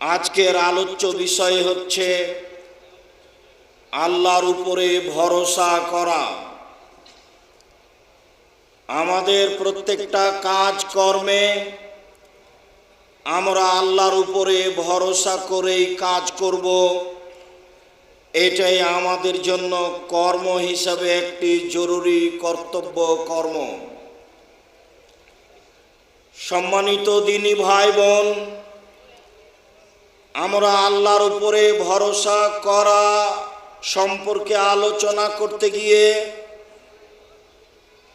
আজকের আলোচ্য বিষয় হচ্ছে আল্লাহর উপরে ভরসা করা। আমাদের প্রত্যেকটা কাজকর্মে আমরা আল্লাহর উপরে ভরসা করেই কাজ করব। এটাই আমাদের জন্য কর্ম হিসাবে একটি জরুরি কর্তব্য কর্ম। সম্মানিত দিনী ভাই বোন, আমরা আল্লাহর উপরে ভরসা করা সম্পর্কে আলোচনা করতে গিয়ে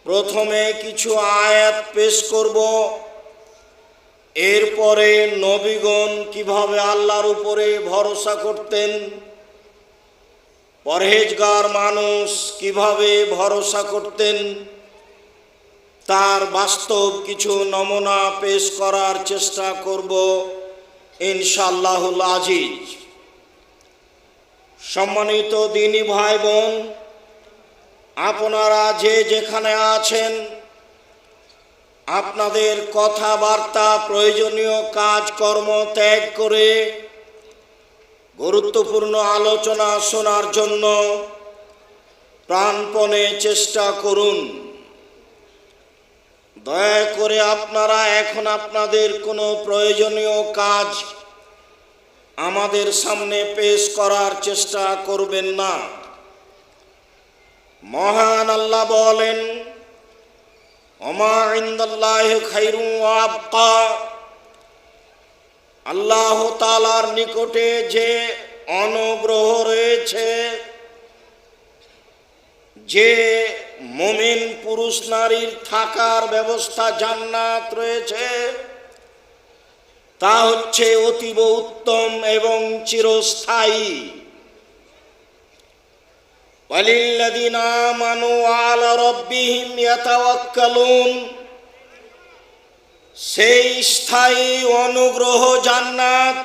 প্রথমে কিছু আয়াত পেশ করব। এরপরে নবীগণ কিভাবে আল্লাহর উপরে ভরসা করতেন, পরহেজগার মানুষ কিভাবে ভরসা করতেন, তার বাস্তব কিছু নমুনা পেশ করার চেষ্টা করব ইনশাআল্লাহুল আজিজ। সম্মানিত দিনী ভাই বোন, আপনারা যে যেখানে আছেন, আপনাদের কথাবার্তা প্রয়োজনীয় কাজকর্ম ত্যাগ করে গুরুত্বপূর্ণ আলোচনা শোনার জন্য প্রাণপণে চেষ্টা করুন। দয়া করে আপনারা এখন আপনাদের কোনো প্রয়োজনীয় কাজ আমাদের সামনে পেশ করার চেষ্টা করবেন না। মহান আল্লাহ বলেন, ওমা ইনদাল্লাহি খায়রুন ওয়া আবকা। আল্লাহ তাআলার নিকটে যে অনুগ্রহ রয়েছে, যে মুমিন পুরুষ নারীর থাকার ব্যবস্থা জান্নাত রয়েছে, তা হচ্ছে অতীব উত্তম এবং চিরস্থায়ী। ওয়ালিল্লাযিনা আমানু আলা রাব্বিহিম ইয়াতাওয়াক্কালুন। সেই স্থায়ী অনুগ্রহ জান্নাত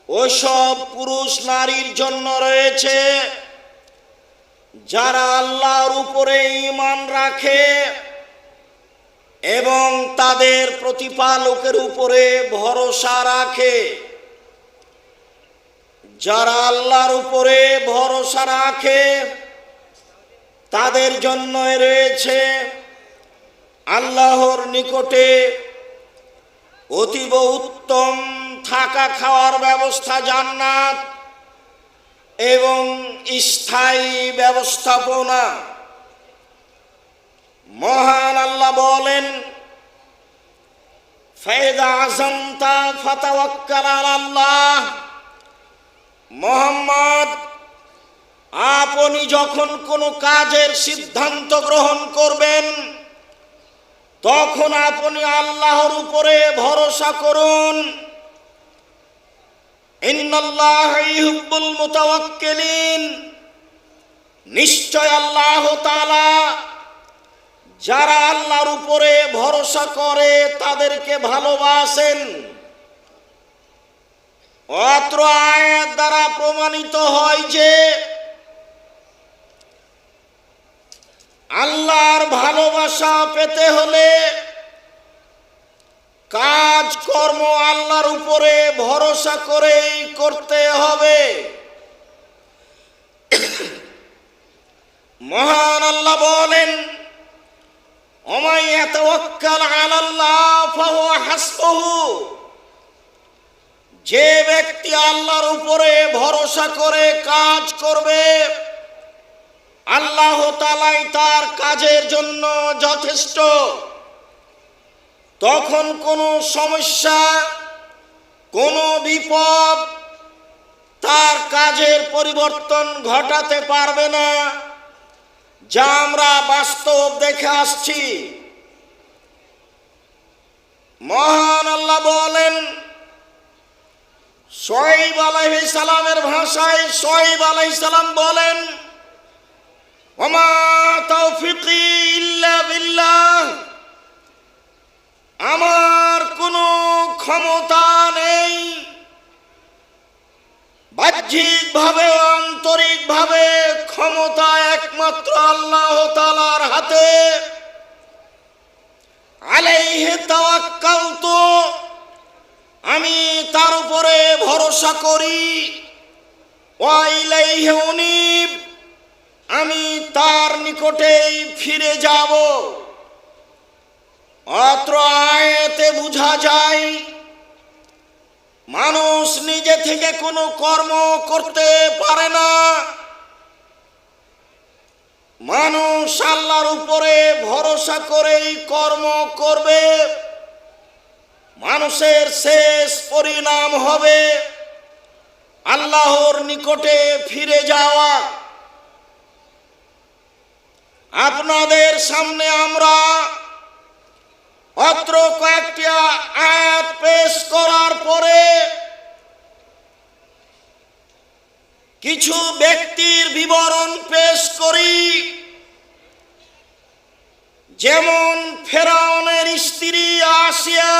ওসব পুরুষ নারীর জন্য রয়েছে যারা আল্লাহর উপরে ঈমান রাখে এবং তাদের প্রতিপালকের উপরে ভরসা রাখে। যারা আল্লাহর উপরে ভরসা রাখে তাদের জন্য রয়েছে আল্লাহর নিকটে অতীব উত্তম থাকা খাওয়ার ব্যবস্থা জান্নাত এবং স্থায়ী ব্যবস্থাপনা। মহান আল্লাহ বলেন, ফাইযা আযামতা ফাতাওয়াক্কাল আলাল্লাহ। মুহাম্মদ, আপনি যখন কোনো কাজের সিদ্ধান্ত গ্রহণ করবেন তখন আপনি আল্লাহর উপরে ভরসা করুন। ইন্নাল্লাহা ইউহিব্বুল মুতাওয়াক্কিলিন। নিশ্চয় আল্লাহ তাআলা যারা আল্লাহর উপরে ভরসা করে তাদেরকে ভালোবাসেন। অত্র আয়াত দ্বারা প্রমাণিত হয় যে আল্লাহর ভালোবাসা পেতে হলে কাজকর্ম আল্লাহর উপরে ভরসা করেই করতে হবে। মহান আল্লাহ বলেন, ওমান ইয়াতাওয়াক্কাল আলাল্লাহ ফাহুয়া হাসবুহু। যে ব্যক্তি আল্লাহর উপরে ভরসা করে কাজ করবে, আল্লাহ তাআলাই তার কাজের জন্য যথেষ্ট। তখন কোনো সমস্যা, কোনো বিপদ তার কাজের পরিবর্তন ঘটাতে পারবে না, যা আমরা বাস্তব দেখে আসছি। মহান আল্লাহ বলেন, শুআয়ব আলাইহিস সালামের ভাষায় শুআয়ব আলাইহিস সালাম বলেন, ওমা তাওফিকি ইল্লা বিল্লাহ। আমার কোনো ক্ষমতা নেই, বাহ্যিকভাবে আন্তরিকভাবে ক্ষমতা একমাত্র আল্লাহ তাআলার হাতে। আলাইহি তাওয়াক্কালতু, আমি তার উপরে ভরসা করি, ওয়া ইলাইহি উনীব, আমি তার নিকটেই ফিরে যাব। অত্র আয়াতে বোঝা যায় মানুষ নিজে থেকে কোনো কর্ম করতে পারে না, মানুষ আল্লাহর উপরে ভরসা করেই কর্ম করবে। মানুষের শেষ পরিণাম হবে আল্লাহর নিকটে ফিরে যাওয়া। আপনাদের সামনে আমরা অত্র কয়েকটি আয়াত পেশ করার পরে কিছু ব্যক্তির বিবরণ পেশ করি, যেমন ফেরাউনের স্ত্রী আসিয়া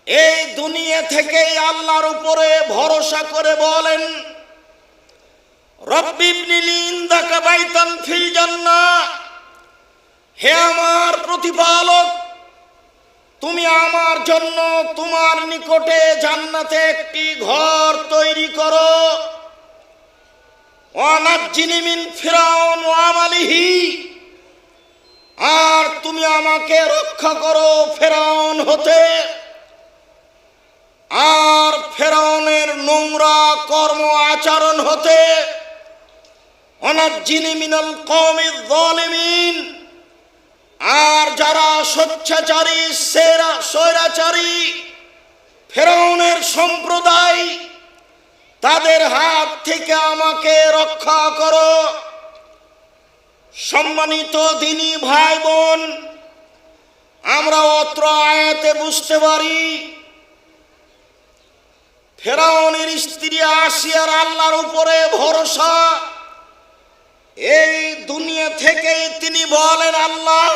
এই দুনিয়া থেকেই আল্লাহর উপরে ভরসা করে বলেন, রব্বি ইবনি লি ইনদাকা বাইতান ফিল জান্নাহ, হে আমার প্রতিপালক, তুমি আমার জন্য তোমার নিকটে জান্নাতে একটি ঘর তৈরি করো। ওয়া নাজ্জিনি মিন ফিরাউন ওয়া আমালিহি, আর তুমি আমাকে রক্ষা করো ফেরাউন হতে আর ফেরাউনের নোংরা কর্ম আচরণ হতে। ওয়া নাজ্জিনি মিনাল কওমিজ যালিমিন, আর যারা স্বেচ্ছাচারী স্বৈরাচারী ফেরাউনের সম্প্রদায়, তাদের হাত থেকে আমাকে রক্ষা করো। সম্মানিত দিনী ভাই বোন, আমরা অত্র আয়াতে বুঝতে পারি ফেরাউনের স্ত্রী আসিয়ার আল্লাহর উপরে ভরসা। এই দুনিয়া থেকেই তিনি বলেন, আল্লাহ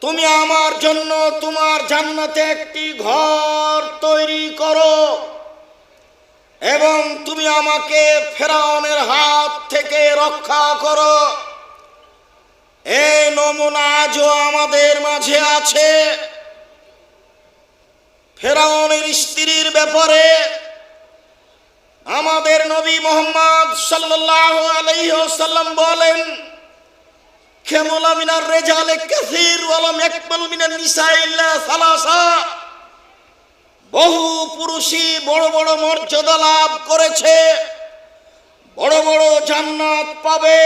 তুমি আমার জন্য তোমার জান্নাতে একটি ঘর তৈরি করো এবং তুমি আমাকে ফেরাউনের হাত থেকে রক্ষা করো। এই নমুনা আজও আমাদের মাঝে আছে। ফেরাউনের স্ত্রীর ব্যাপারে আমাদের নবী মুহাম্মদ সাল্লাল্লাহু আলাইহি ওয়াসাল্লাম বলেন, খামুলা মিনার রিজালি কাসীর ওয়া লাম ইয়াকমাল মিনান নিসাই ইল্লা সালাসা, বহু পুরুষই বড় বড় মর্যাদা লাভ করেছে, বড় বড় জান্নাত পাবে,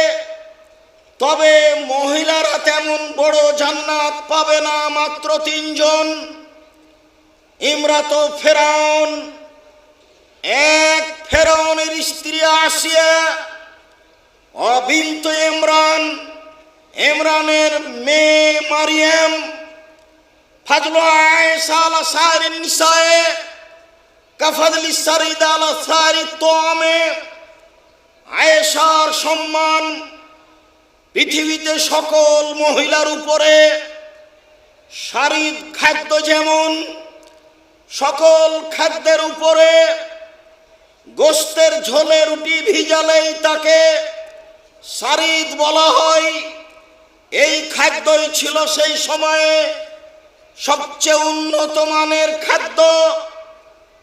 তবে মহিলারা তেমন বড় জান্নাত পাবে না, মাত্র 3 জন। ইমরাত ফেরাউন, এক ফেরাউনের স্ত্রী আসিয়া, বিনতে ইমরান, ইমরানের মেয়ে মারিয়াম, ফাজলু আয়েশা আলা সাইরিন নিসায়ে কাফাদলি সারিদ আলা সারি তোয়ামে, আয়েশার সম্মান পৃথিবীতে সকল মহিলার উপরে। সারিদ খাদ্য যেমন সকল খাদ্যের উপরে, গোস্তের ঝোলে রুটি ভিজালেই তাকে সারিদ বলা হয়। এই খাদ্যই ছিল সেই সময়ে সবচেয়ে উন্নত মানের খাদ্য।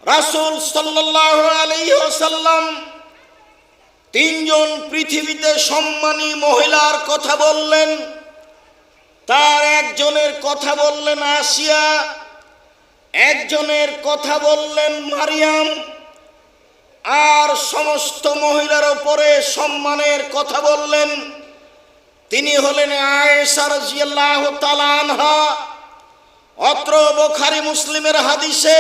রাসূল সাল্লাল্লাহু আলাইহি ওয়াসাল্লাম 3 জন পৃথিবীতে সম্মানী মহিলার কথা বললেন। তার একজনের কথা বললেন আসিয়া, একজনের কথা বললেন মারিয়াম, আর সমস্ত মহিলার উপরে সম্মানের কথা বললেন তিনি হলেন আয়েশা রাদিয়াল্লাহু তাআলা আনহা। অত্র বুখারী মুসলিমের হাদিসে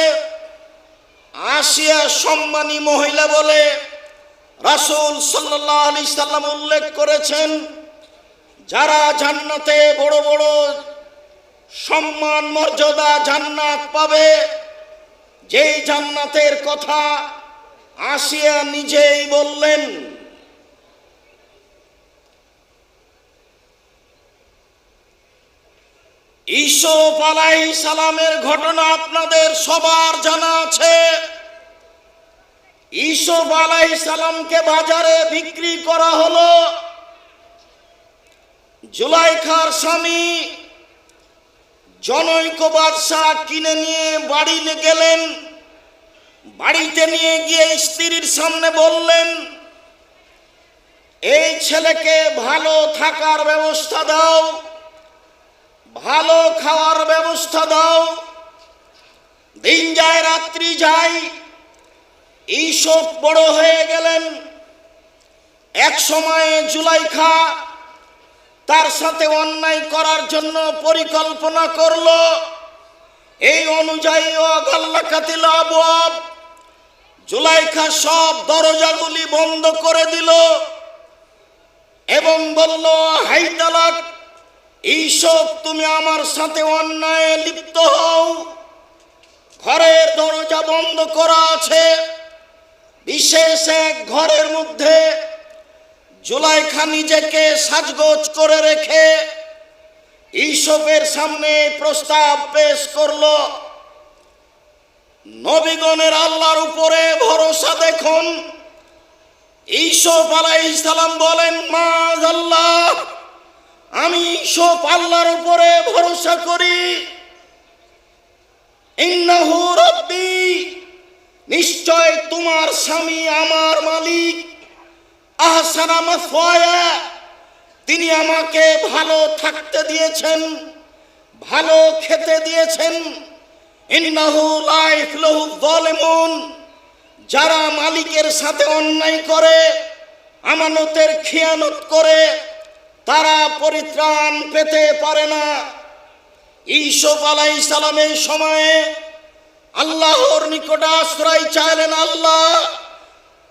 আসিয়া সম্মানী মহিলা বলে রাসূল সাল্লাল্লাহু আলাইহি সাল্লাম উল্লেখ করেছেন, যারা জান্নাতে বড় বড় সম্মান মর্যাদা জান্নাত পাবে, যেই জান্নাতের কথা আসিয়া নিজেই বললেন। ইউসুফ আলাইহিস সালামের ঘটনা আপনাদের সবার জানা আছে। ইউসুফ আলাইহিস সালামকে বাজারে বিক্রি করা হলো। জুলাইখার স্বামী জনৈক বাদশাহ কিনে নিয়ে বাড়ি গেলেন। বাড়িতে নিয়ে গিয়ে স্ত্রীর সামনে বললেন, এই ছেলেকে ভালো থাকার ব্যবস্থা দাও, ভালো খাওয়ার ব্যবস্থা দাও। দিন যায় রাত্রি যায়, এইসব বড় হয়ে গেলেন। এক সময়ে জুলাইখা তার সাথে অন্যায় করার জন্য পরিকল্পনা করলো। এই অনুযায়ী অগাল্লাকাতিল আবওয়াব, জুলাইখা সব দরজাগুলি বন্ধ করে দিল এবং বলল, হাই তালাক, এইসব তুমি আমার সাথে অন্যায় লিপ্ত হও। ঘরের দরজা বন্ধ করা আছে। বিশেষ এক ঘরের মধ্যে জুলাইখা নিজেকে সাজগোজ করে রেখে ইউসুফের সামনে প্রস্তাব পেশ করলো। নবীগণের আল্লাহর উপরে ভরসা দেখুন। ইউসুফ আলাইহিস সালাম বলেন, মাআযাল্লাহ, আমি ইউসুফ আল্লাহর উপরে ভরসা করি। ইন্নাহু রাব্বি, নিশ্চয় তোমার স্বামী আমার মালিক। আহসানা মাসওয়ায়া, তিনি আমাকে ভালো থাকতে দিয়েছেন, ভালো খেতে দিয়েছেন। ইন্নাহু লা ইফলাহু যালিমুন, যারা মালিকের সাথে অন্যায় করে, আমানতের খিয়ানত করে, তারা পরিত্রাণ পেতে পারে না। ইউসুফ আলাইহিস সালামের সময়ে আল্লাহর নিকটে আশ্রয় চাইলেন, আল্লাহ,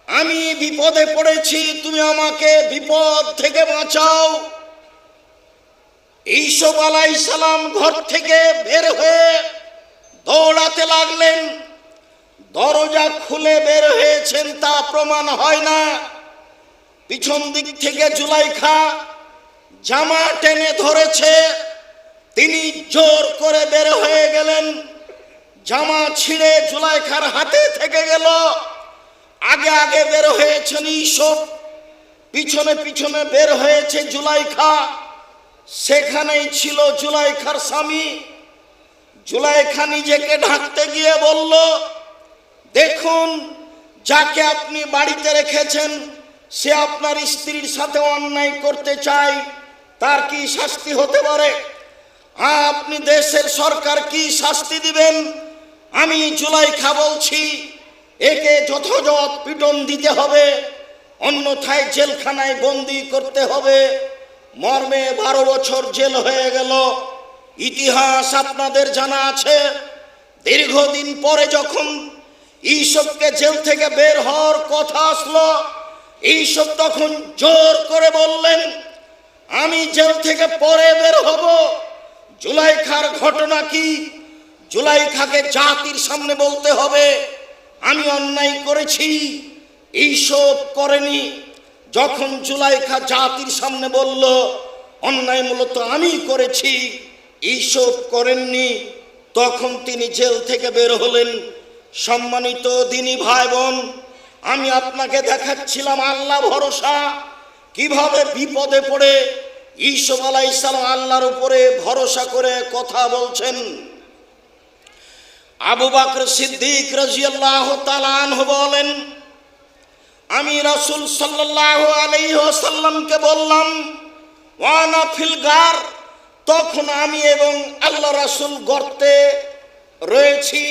আমি বিপদে পড়েছি, তুমি আমাকে বিপদ থেকে বাঁচাও। ইউসুফ আলাইহিস সালাম ঘর থেকে বের হয়ে দৌড়াতে লাগলেন। দরজা খুলে বের হয়েছেন তা প্রমাণ হয় না। পিছন দিক থেকে জুলাইখা জামা টেনে ধরেছে। তিনি জোর করে বের হয়ে গেলেন। জামা ছিঁড়ে জুলাইখার হাতে থেকে গেল। আগে আগে বের হয়েছেন ইউসুফ, পিছনে পিছনে বের হয়েছে জুলাইখা। সেখানেই ছিল জুলাইখার স্বামী। জুলাইখা নিজেকে ঢাকতে গিয়ে বলল, দেখুন, যাকে আপনি বাড়িতে রেখেছেন সে আপনার স্ত্রীর সাথে অন্যায় করতে চায়, তার কি শাস্তি হতে পারে? আপনি দেশের সরকার কি শাস্তি দিবেন? আমি জুলাইখা বলছি, একে যথাযথ পিটন দিতে হবে, অন্যথায় জেলখানায় বন্দি করতে হবে। মর্মে 12 বছর জেল হয়ে গেল। ইতিহাস আপনাদের জানা আছে। দীর্ঘদিন পরে যখন ইউসুফকে জেল থেকে বের হওয়ার কথা আসলো, ইউসুফ তখন জোর করে বললেন, আমি জেল থেকে পরে বের হব। জুলাইখার ঘটনা কি? জুলাইখাকে জাতির সামনে বলতে হবে আমি অন্যায় করেছি, ইউসুফ করেনি। যখন জুলাইখা জাতির সামনে বলল অন্যায় মূলত আমি করেছি, ইউসুফ করেননি, তখন তিনি জেল থেকে বের হলেন। সম্মানিত দিনী ভাই বোন, আমি আপনাকে দেখাচ্ছিলাম আল্লাহ ভরসা, কিভাবে বিপদে পড়ে ইউসুফ আলাইহিস সালাম আল্লাহর উপরে ভরসা করে কথা বলছেন। আবু বকর সিদ্দিক রাদিয়াল্লাহু তাআলা আনহু বলেন, আমি রাসূল সাল্লাল্লাহু আলাইহি ওয়াসাল্লামকে বললাম, ওয়ানা ফিল গার, তখন আমি এবং আল্লাহ রাসূল গর্তে রয়েছি,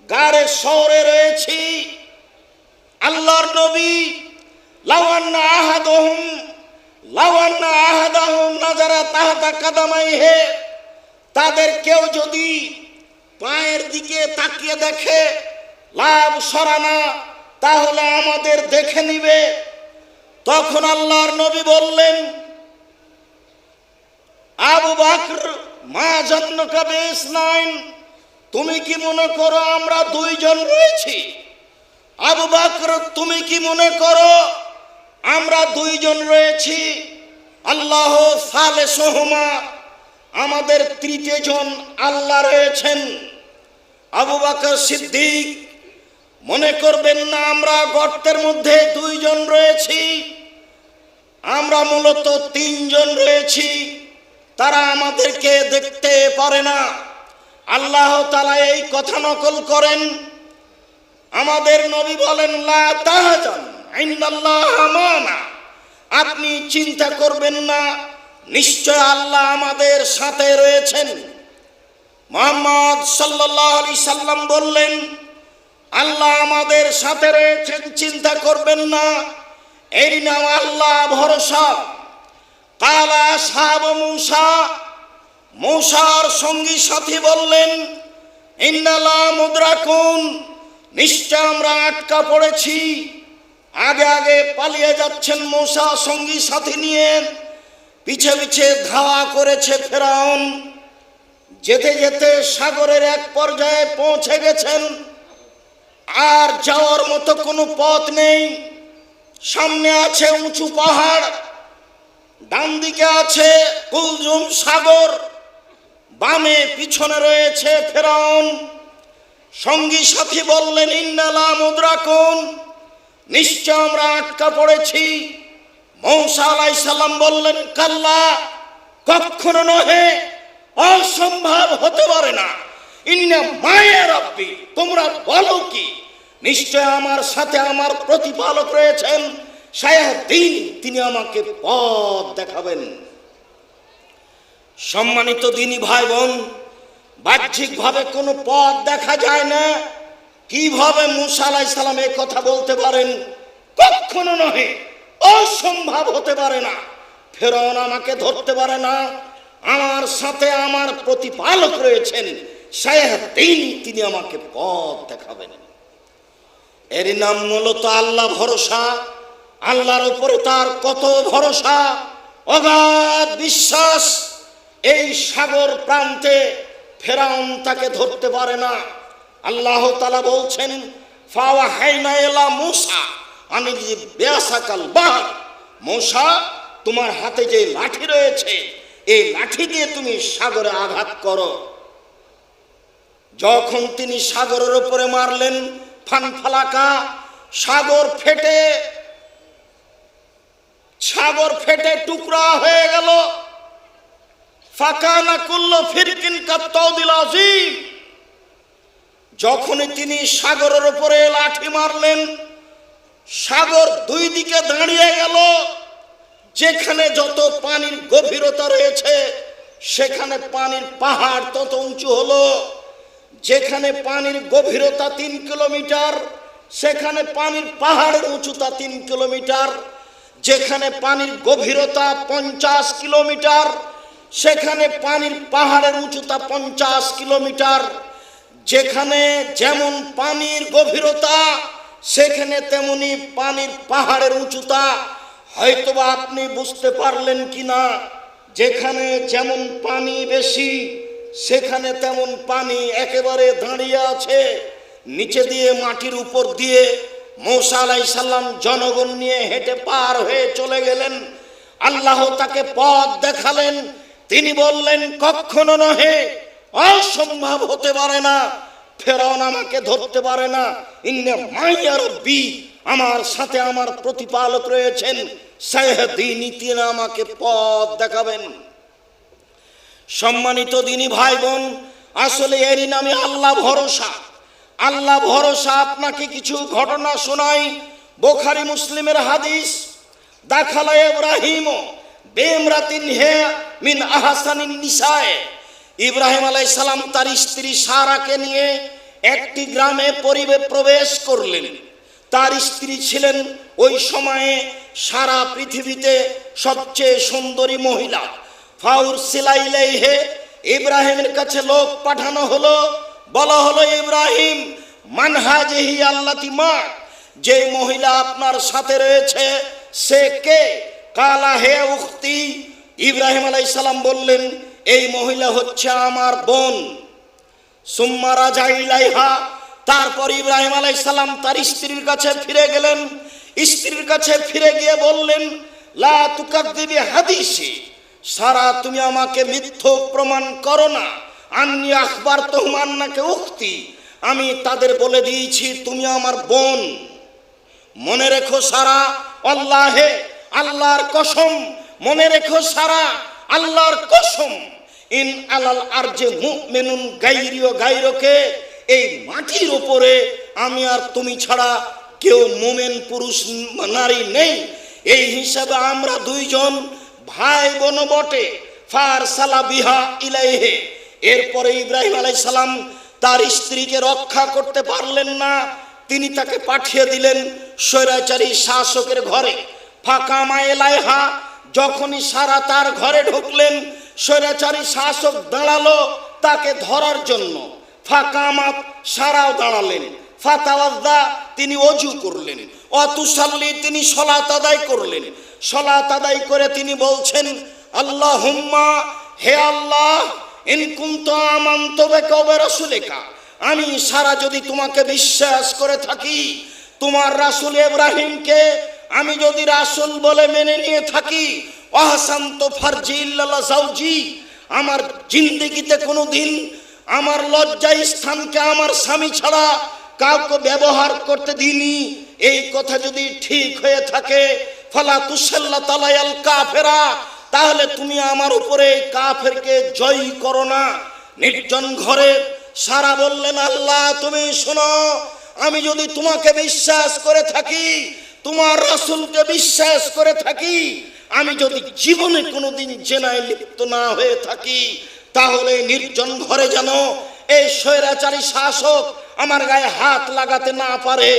গারে শহরে রয়েছি। আল্লাহর নবী লাওয়ান্না আহাদাহুম নাজারা তাহতা কাদামাইহে, তাদের কেউ যদি পায়ের দিকে তাকিয়ে দেখে লাভ সরানা, তাহলে আমাদের দেখে নিবে। তখন আল্লাহর নবী বললেন, আবু বকর, মা জান্নাকা বিসনাইন, তুমি কি মনে করো আমরা 2 জন রয়েছি? আবু বকর, তুমি কি মনে করো আমরা 2 জন রয়েছি? আল্লাহ সালেসুহুমা, আমাদের 3টে জন আল্লাহ রয়েছেন। আবু বকর সিদ্দিক, মনে করবেন না আমরা গর্তের মধ্যে 2 জন রয়েছি, আমরা মূলত 3 জন রয়েছি। তারা আমাদেরকে দেখতে পারে না। আল্লাহ তাআলা এই কথা নকল করেন। আমাদের নবী বলেন, লা তাহজান ইন্নাল্লাহ মা'না, আপনি চিন্তা করবেন না, নিশ্চয় আল্লাহ আমাদের সাথে রয়েছেন। মুহাম্মদ সাল্লাল্লাহু আলাইহি সাল্লাম বললেন, আল্লাহ আমাদের সাথে রয়েছেন, চিন্তা করবেন না, এর নাম আল্লাহ ভরসা। কালা আসহাবু মূসা, মূসার সঙ্গী সাথী বললেন, ইন্নালা মুদরাকুন, নিশ্চয় আমরা আটকা পড়েছি। আগে আগে পালিয়ে যাচ্ছেন মূসা সঙ্গী সাথী নিয়ে, পিছে পিছে ধাওয়া করেছে ফেরাউন। যেতে যেতে সাগরের এক পর্যায়ে পৌঁছে গেছেন, আর যাওয়ার মতো কোনো পথ নেই। সামনে আছে উঁচু পাহাড়, ডান দিকে আছে কুলজুম সাগর, বামে পিছনে রয়েছে ফেরাউন। সঙ্গী সাথী বললেন, ইন্নালা মুদরাকুন, নিশ্চয় আমরা আটকা পড়েছি। মূসা আলাইহিস সালাম বললেন, কাল্লা, কখনো নহে, অসম্ভব হতে পারে না। ইন্না মায়া রাব্বি, তোমরা বলো কি, নিশ্চয় আমার সাথে আমার প্রতিপালক রয়েছেন, সায়াহদিন, তিনি আমাকে পথ দেখাবেন। সম্মানিত দিনী ভাই বোন, বাহ্যিকভাবে কোনো পথ দেখা যায় না, কিভাবে মূসা আলাইহিস সালাম এই কথা বলতে পারেন? কখনো নহে, অসম্ভব হতে পারে না, ফেরাউন আমাকে ধরতে পারে না, আমার সাথে আমার প্রতিপালক রয়েছেন, সায়াহদিন, তিনি আমাকে পথ দেখাবেন। এর নাম মূলত আল্লাহ ভরসা। আল্লাহর উপরে তার কত ভরসা, অগাধ বিশ্বাস। এই সাগর প্রান্তে ফেরাউন তাকে ধরতে পারে না। আল্লাহ তাআলা বলছেন, ফাওয়াহাইনা ইলা মূসা আন ইযরিব বিআসাকাল বাহর, মূসা, তোমার হাতে যে লাঠি রয়েছে, এই লাঠি দিয়ে তুমি সাগরে আঘাত করো। যখন তিনি সাগরের উপরে মারলেন, ফানফালাকা, সাগর ফেটে টুকরা হয়ে গেল। ফাকানা কুল্লু ফিরকিন কাত্তাউদিল আযীম, যখনই তিনি সাগরের উপরে লাঠি মারলেন, সাগর দুই দিকে দাঁড়িয়ে গেল। যেখানে যত পানির গভীরতা রয়েছে, সেখানে পানির পাহাড় তত উঁচু হলো। যেখানে পানির গভীরতা 3 কিলোমিটার, সেখানে পানির পাহাড়ের উচ্চতা 3 কিলোমিটার। যেখানে পানির গভীরতা 50 কিলোমিটার, সেখানে পানির পাহাড়ের উচ্চতা 50 কিলোমিটার। যেখানে যেমন পানির গভীরতা, সেখানে তেমনি পানির পাহাড়ের উচ্চতা। হয়তোবা আপনি বুঝতে পারলেন কিনা, যেখানে যেমন পানি বেশি, সেখানে তেমন পানি একেবারে দাঁড়িয়ে আছে। নিচে দিয়ে, মাটির উপর দিয়ে মূসা আলাইহিস সালাম জনগণ নিয়ে হেঁটে পার হয়ে চলে গেলেন। আল্লাহ তাকে পথ দেখালেন। তিনি বললেন, কখনো নহে, অসম্ভব হতে পারে না, ফেরাউন আমাকে ধরতে পারে না। ইন্না মাইয়া রাব্বি, আমার সাথে আমার প্রতিপালক রয়েছেন, সায়াহদিনি, তিনি আমাকে পথ দেখাবেন। সম্মানিত দিনী ভাই বোন, আসলে এরই নামে আল্লাহ ভরসা। আল্লাহ ভরসা। আপনাকে কিছু ঘটনা শোনাই। বুখারী মুসলিমের হাদিস, দাখালা ইব্রাহিম বিমরাতিন হে মিন আহসানিন নিসায়ে, ইব্রাহিম আলাইহিস সালাম তার স্ত্রী সারাকে নিয়ে একটি গ্রামে প্রবেশ করলেন। তার স্ত্রী ছিলেন ওই সময়ে সারা পৃথিবীতে সবচেয়ে সুন্দরী মহিলা। ফাউরসিলা ইলাইহি, ইব্রাহিমের কাছে লোক পাঠানো হলো। বলা হলো, ইব্রাহিম, মান হাজিহি আল্লাতি মা, যে মহিলা আপনার সাথে রয়েছে সে কে? কালা হে উখতি, ইব্রাহিম আলাইহিস সালাম বললেন, এই মহিলা হচ্ছে আমার বোন। সুম্মা রাজা ইলাইহা, তারপর ইব্রাহিম আলাইহিস সালাম তার স্ত্রীর কাছে ফিরে গেলেন। স্ত্রীর কাছে ফিরে গিয়ে বললেন, লা তুকাদ্দিবি হাদিসি, সারা, তুমি আমাকে মিথ্যক প্রমাণ করো না। আন্নি আখবারতুহুম আন্নাকা উখতি, আমি তাদের বলে দিয়েছি তুমি আমার বোন। মনে রেখো সারা, আল্লাহে, আল্লাহর কসম, মনে রেখো সারা, আল্লাহর কসম, ইন আলাল আরজে মুমিনুন গায়রি ও গায়রকে, এই মাটির উপরে আমি আর তুমি ছাড়া কেউ মুমিন পুরুষ নারী নেই। এই হিসাবে আমরা দুইজন ভাই বোন বটে। ফারসালা বিহা ইলাইহি, এরপরে ইব্রাহিম আলাইহিস সালাম তার স্ত্রীকে রক্ষা করতে পারলেন না, তিনি তাকে পাঠিয়ে দিলেন স্বৈরাচারী শাসকের ঘরে। ফাকামা এলাইহা, যখনই সারা তার ঘরে ঢুকলেন স্বৈরাচারী শাসক দাঁড়ালো তাকে ধরার জন্য। ফাকামাত, সারাও দাঁড়ালেন। ফাতাওয়াজ্জা, তিনি ওযু করলেন। ওয়াতুসাল্লি, তিনি সালাত আদায় করলেন। সালাত আদায় করে তিনি বলছেন আল্লাহুম্মা, হে আল্লাহ, ইন কুনতু আমানতু বিকা ওয়া রাসূলিকা, আমি সারা যদি তোমাকে বিশ্বাস করে থাকি, তোমার রাসূল ইব্রাহিমকে আমি যদি রাসূল বলে মেনে নিয়ে থাকি, ওয়াহসানতু ফারজি ইল্লা যাওজি, আমার জিন্দেগিতে কোনোদিন আমার লজ্জার স্থানকে আমার স্বামী ছাড়া কাউকে ব্যবহার করতে দিইনি, এই কথা যদি ঠিক হয়ে থাকে, ফালা তুসাল্লাত আলাইয়াল কাফেরা, তাহলে তুমি আমার উপরে কাফেরকে জয় করো না। নির্জন ঘরে সারা বললেন আল্লাহ তুমি শোনো, আমি যদি তোমাকে বিশ্বাস করে থাকি, তোমার রাসূলকে বিশ্বাস করে থাকি, আমি যদি জীবনে কোনোদিন জেনায় লিপ্ত না হয়ে থাকি, তাহলে নির্জন ঘরে যেন এই স্বৈরাচারী শাসক আমার গায়ে হাত লাগাতে না পারে।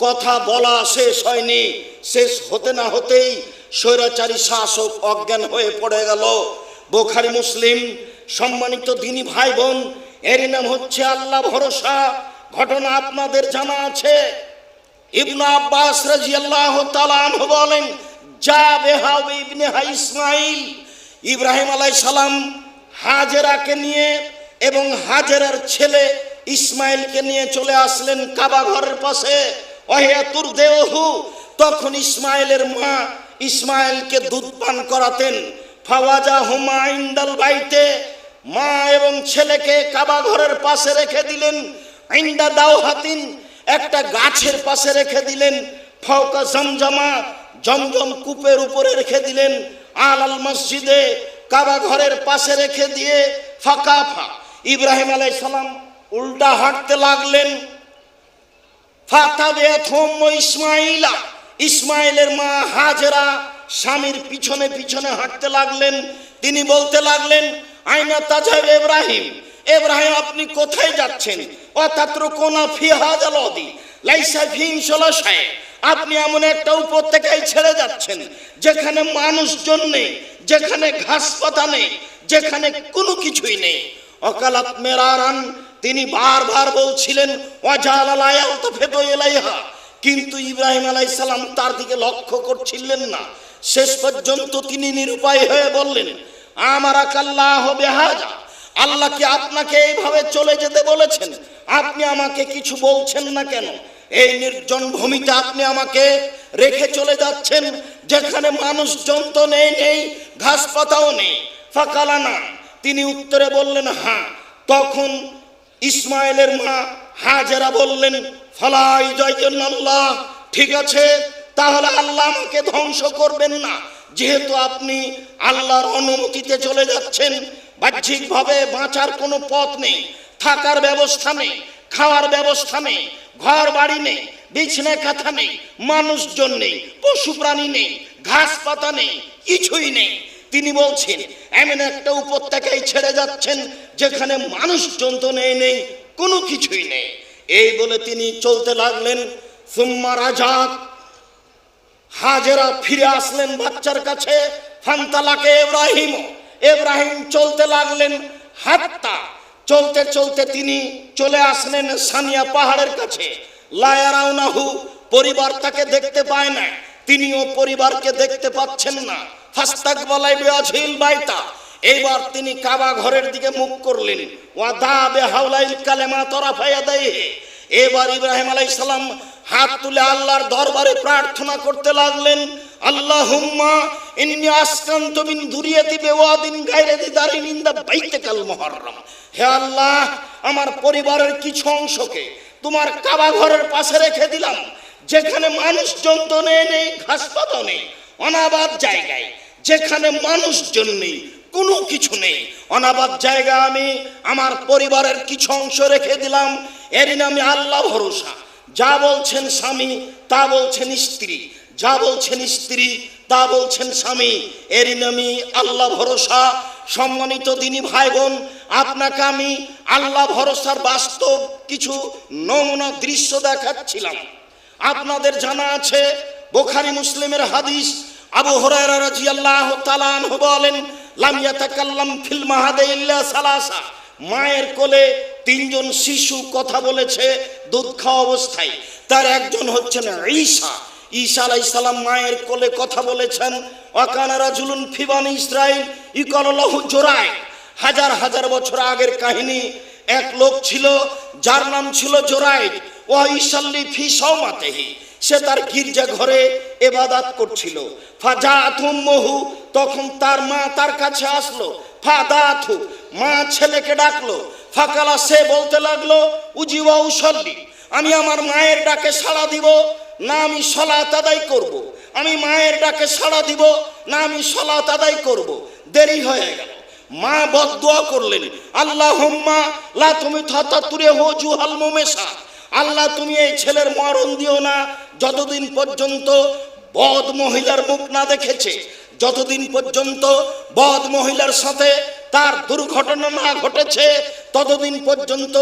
কথা বলা শেষ হয়নি, শেষ হতে না হতেই স্বৈরাচারী শাসক অজ্ঞান হয়ে পড়ে গেল। বুখারী মুসলিম, সম্মানিত দিনী ভাই বোন, এর নাম হচ্ছে আল্লাহ ভরসা। ঘটনা আপনাদের জানা আছে। ইবনে আব্বাস রাদিয়াল্লাহু তাআলা আনহু বলেন, জাবেহা ইবনে ইসমাইল, ইব্রাহিম আলাইহিস সালাম হাজেরাকে নিয়ে এবং হাজেরার ছেলে ইসমাইলকে নিয়ে চলে আসলেন কাবা ঘরের পাশে। ওয়াহিয়া তুরদেহু, তখন ইসমাইলের মা ইসমাইলকে দুধ পান করাতেন। ফাওয়াজাহুমা ইনদাল বাইতে, মা এবং ছেলেকে কাবা ঘরের পাশে রেখে দিলেন। ইনদা দাওহাতিন, একটা গাছের পাশে রেখে দিলেন। ফাওকা জমজমা, জমজম কূপের উপরে রেখে দিলেন। আলাল মসজিদে, কাবা ঘরের পাশে রেখে দিয়ে ফাকাফা, ইব্রাহিম আলাইহিস সালাম উল্টা হাঁটতে লাগলেন। ফাতাবিয়াতুম ইসমাইলা, ইসমাইলের মা হাজেরা স্বামীর পিছনে পিছনে হাঁটতে লাগলেন। তিনি বলতে লাগলেন আইনা তাজাব ইব্রাহিম, ইব্রাহিম আপনি কোথায় যাচ্ছেন? ওয়াতাতরুকুনা ফি হাযাল ওয়াদি লাইসা ফিহি শাই, আপনি এমন একটা উপত্যকায় ছেড়ে যাচ্ছেন যেখানে মানুষজন নেই, যেখানে ঘাস পাতা নেই, যেখানে কোনো কিছুই নেই। অকালাত মেরারান, তিনি বারবার বলছিলেন ওয়াজালাল আয়াতাফিদু ইলাইহা, কিন্তু ইব্রাহিম আলাইহিস সালাম তার দিকে লক্ষ্য করছিলেন না। শেষ পর্যন্ত তিনি নিরুপায় হয়ে বললেন আমারাকাল্লাহু বিহাজা, আল্লাহ কি আপনাকে এইভাবে চলে যেতে বলেছেন? আপনি আমাকে কিছু বলছেন না কেন? এই নির্জন ভূমিতে আপনি আমাকে রেখে চলে যাচ্ছেন যেখানে মানুষজন তো নেই, ঘাস পাতাও নেই। ফাকালানা, তিনি উত্তরে বললেন হ্যাঁ। তখন ইসমাইলের মা হাজেরা বললেন ফালাই জাইতুল্লাহ, ঠিক আছে, তাহলে আল্লাহ আমাকে ধ্বংস করবেন না, যেহেতু আপনি আল্লাহর অনুমতিতে চলে যাচ্ছেন। বাহ্যিকভাবে বাঁচার কোনো পথ নেই, থাকার ব্যবস্থা নেই, খাওয়ার ব্যবস্থা নেই, ঘর বাড়ি নেই, বিছানা কাঁথা নেই, মানুষজন নেই, পশু প্রাণী নেই, ঘাস পাতা নেই, কিছুই নেই। তিনি বলছেন এমন একটা উপত্যকায় ছেড়ে যাচ্ছেন যেখানে মানুষজন তো নেই, কোনো কিছুই নেই। এই বলে তিনি চলতে লাগলেন। সুম্মা রাজাত, হাজেরা ফিরে আসলেন বাচ্চার কাছে। ফান্তালাকে ইব্রাহিম, ইব্রাহিম চলতে লাগলেন। হাত্তা, চলতে চলতে তিনি চলে আসলেন সানিয়া পাহাড়ের কাছে। লায়ারাউনাহু, পরিবার তাকে দেখতে পায় না, তিনিও পরিবারকে দেখতে পাচ্ছেন না। ফাস্তাকবালাই বিওয়াজহিল বাইতা, এইবার তিনি কাবা ঘরের দিকে মুখ করলেন। ওয়াদা বিহাউলাইল কালেমা তরাফা ইয়াদাইহি, এবার ইব্রাহিম আলাইহিস সালাম হাত তুলে আল্লাহর দরবারে প্রার্থনা করতে লাগলেন। আল্লাহুম্মা ইন্নী আসকানতু মিন যুররিয়াতি বিওয়াদিন গায়রি যি দারিন ইনদা বাইতিকাল মুহাররম, হে আল্লাহ, আমার পরিবারের কিছু অংশকে তোমার কাবা ঘরের পাশে রেখে দিলাম যেখানে মানুষজন তো নেই, ঘাস পাতা নেই, অনাবাদ জায়গায়, যেখানে মানুষজন নেই, কোনো কিছু নেই। অনাবাদ জায়গা আমি আমার পরিবারের কিছু অংশ রেখে দিলাম, এরই নামে আল্লাহ ভরসা। যা বলছেন স্বামী তা বলছেন স্ত্রী, যা বলছেন স্ত্রী তা বলছেন স্বামী, এরই নামে আল্লাহ ভরসা। সম্মানিত দিনী ভাই বোন, আপনাকে আমি আল্লাহ ভরসার বাস্তব কিছু নমুনা দৃশ্য দেখাচ্ছিলাম। আপনাদের জানা আছে বুখারী মুসলিমের হাদিস, আবু হুরায়রা রাদিয়াল্লাহু তাআলা আনহু বলেন, লাম ইয়াতাকাল্লাম ফিল মাহাদি ইল্লা সালাসা। মায়ের কোলে তিনজন শিশু কথা বলেছে দুধ খাওয়া অবস্থায়। তার একজন হচ্ছেন ঈসা। ঈসা আলাইহিস সালাম মায়ের কোলে কথা বলেছেন। ওয়াকানা রাজুলুন ফি বানি ইসরাইল ইউকালু লাহু জুরাইদ। হাজার হাজার বছর আগের কাহিনী। এক লোক ছিল যার নাম ছিল জুরাইদ। ওয়া ইসাল্লি ফি সাওমাতিহি, সে তার গির্জা ঘরে ইবাদত করছিল। ফাজাতুম্মুহু, তখন তার মা তার কাছে আসলো। ফাদাতু, মা ছেলেকে ডাকলো। ফাকালা, সে বলতে লাগলো, উজি ওয়া উসাল্লি, আমি আমার মায়ের ডাকে সাড়া দিব না আমি সালাত আদায় করব। আমি মায়ের ডাকে সাড়া দিব না আমি সালাত আদায় করব। দেরি হয়ে গেল। মা বদদুয়া করলেন, আল্লাহুম্মা লা তুমিতাতুরিহু জুহাল মুমেসা, আল্লাহ তুমি এই ছেলের মরণ দিও না যতদিন পর্যন্ত বদ মহিলার মুখ না দেখেছে, যতদিন পর্যন্ত বদ মহিলার সাথে তার দুর্ঘটনা না ঘটেছে, ততদিন পর্যন্ত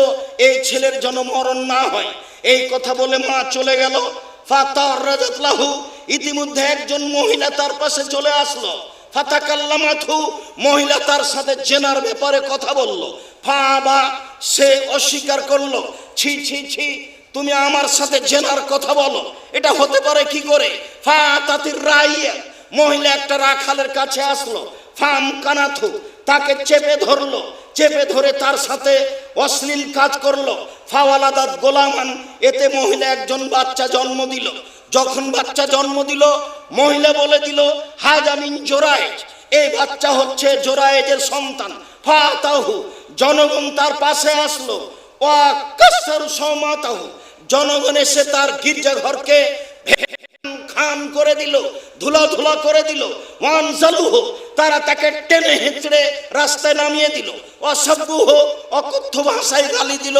এই ছেলের যেন মরণ না হয়। এই কথা বলে মা চলে গেল। ফাতারাজাত লাহু, ইতিমধ্যে একজন মহিলা তার পাশে চলে আসলো। ফাতাকাল্লামাতহু, মহিলা তার সাথে জেনার ব্যাপারে কথা বলল। ফাবা, সে অস্বীকার করলো। ছি ছি ছি, তুমি আমার সাথে জেনার কথা বলো, এটা হতে পারে কি করে? ফাতাতির রাইয়া, মহিলা একটা রাখালের কাছে আসলো। ফাম কানাথু, তাকে চেপে ধরলো। চেপে ধরে তার সাথে অশ্লীল কাজ করলো। ফাওয়ালাদাত গোলামান, এতে মহিলা একজন বাচ্চা জন্ম দিল। যখন বাচ্চা জন্ম দিল, মহিলা বলে দিল, হাজা মিন জুরাইজ, এই বাচ্চা হচ্ছে জুরাইজের সন্তান। ফাতাহু, জনগণ তার পাশে আসলো। ওয়া কাসসারু সাওমাতাহু, জনগণ এসে তার গির্জা ঘরকে খান করে দিল, ধুলা ধুলা করে দিল। ওয়ানজালুহু, তারা তাকে টেনে হেঁচড়ে রাস্তায় নামিয়ে দিল। ওয়াসাব্বুহু, অকথ্য ভাষায় গালি দিল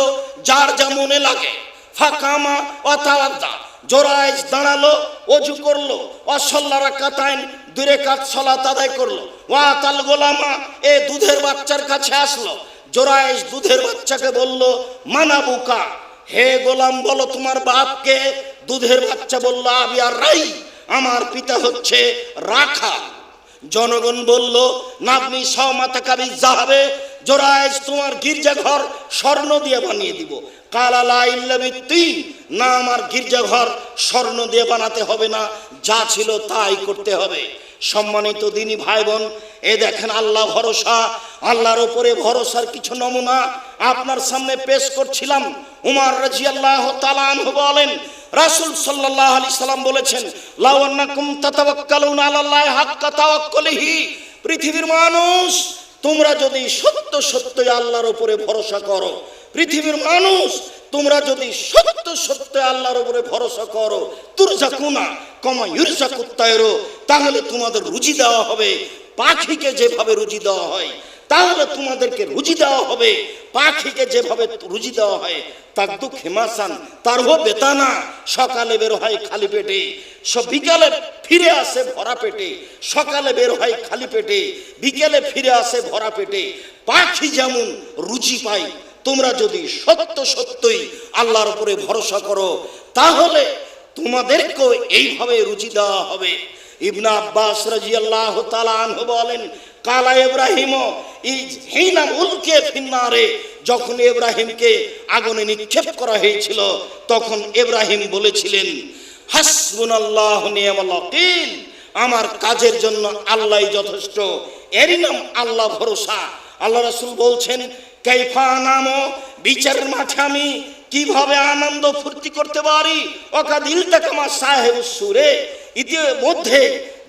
যার যা মনে লাগে। ফাকামা ওয়াতাওয়াদ্দা, জুরাইজ দাঁড়ালো, ওযু করলো। ওয়াসাল্লা রাকাতাইন, দুই রাকাত সালাত আদায় করলো। ওয়াতাল গোলামা, এ দুধের বাচ্চার কাছে আসলো। জুরাইজ দুধের বাচ্চাকে বলল, মানাবুকা, হে গোলাম বলো তোমার বাপকে। দুধের বাচ্চা বলল, আবি আর রাই, আমার পিতা হচ্ছে রাখাল। জনগণ বলল, নাবনি সাওমাতাকা বিযাহাবে, জুরাইজ তোমার গির্জা ঘর স্বর্ণ দিয়ে বানিয়ে দিব। কালা লা ইল্লা বিত্তিন, না আমার গির্জা ঘর স্বর্ণ দিয়ে বানাতে হবে না, যা ছিল তাই করতে হবে। সম্মানিত দিনী ভাই বোন, এ দেখেন আল্লাহ ভরসা। আল্লাহর উপরে ভরসার কিছু নমুনা আপনার সামনে পেশ করছিলাম। উমর রাদিয়াল্লাহু তাআলা আনহু বলেন, রাসূল সাল্লাল্লাহু আলাইহি সাল্লাম বলেছেন, লাউ আন্নাকুম তাতাওয়াক্কালুনা আলাল্লাহি হাক্কা তাওয়াক্কুলিহি, পৃথিবীর মানুষ তোমরা যদি সত্য সত্যই আল্লাহর উপরে ভরসা করো, পৃথিবীর মানুষ তোমরা যদি সত্য সত্য আল্লাহর উপরে ভরসা করো, তুরজাকুনা কামা ইউরজাকুত তায়রু, তাহলে তোমাদের রুজি দেওয়া হবে পাখিকে যেভাবে রুজি দেওয়া হয়, তাহলে তোমাদেরকে রুজি দেওয়া হবে পাখিকে যেভাবে রুজি দেওয়া হয়। তার দুঃখ হিমাসান, তার হো বেতানা, সকালে বের হয় খালি পেটে, বিকালে ফিরে আসে ভরা পেটে। সকালে বের হয় খালি পেটে, বিকেলে ফিরে আসে ভরা পেটে। পাখি যেমন রুজি পায়, তোমরা যদি সত্য সত্যই আল্লাহর উপরে ভরসা করো, তাহলে তোমাদেরকেও এইভাবে রুজি দেওয়া হবে। ইবনে আব্বাস রাদিয়াল্লাহু তাআলা আনহু বলেন, কালা ইব্রাহিম হিনা উলকে ফিন্নারে, যখন ইব্রাহিমকে আগুনে নিক্ষেপ করা হয়েছিল, তখন ইব্রাহিম বলেছিলেন, হাসবুনাল্লাহু নি'মাল ওয়াকিল, আমার কাজের জন্য আল্লাহই যথেষ্ট। এরই নাম আল্লাহ ভরসা। আল্লাহ রাসূল বলছেন, কাইফা নামো, বিচারের মাঠে আমি কিভাবে আনন্দ ফুর্তি করতে পারি। ওয়াকাদিল তাকামা সাহেবুস সুরে, ইতিমধ্যে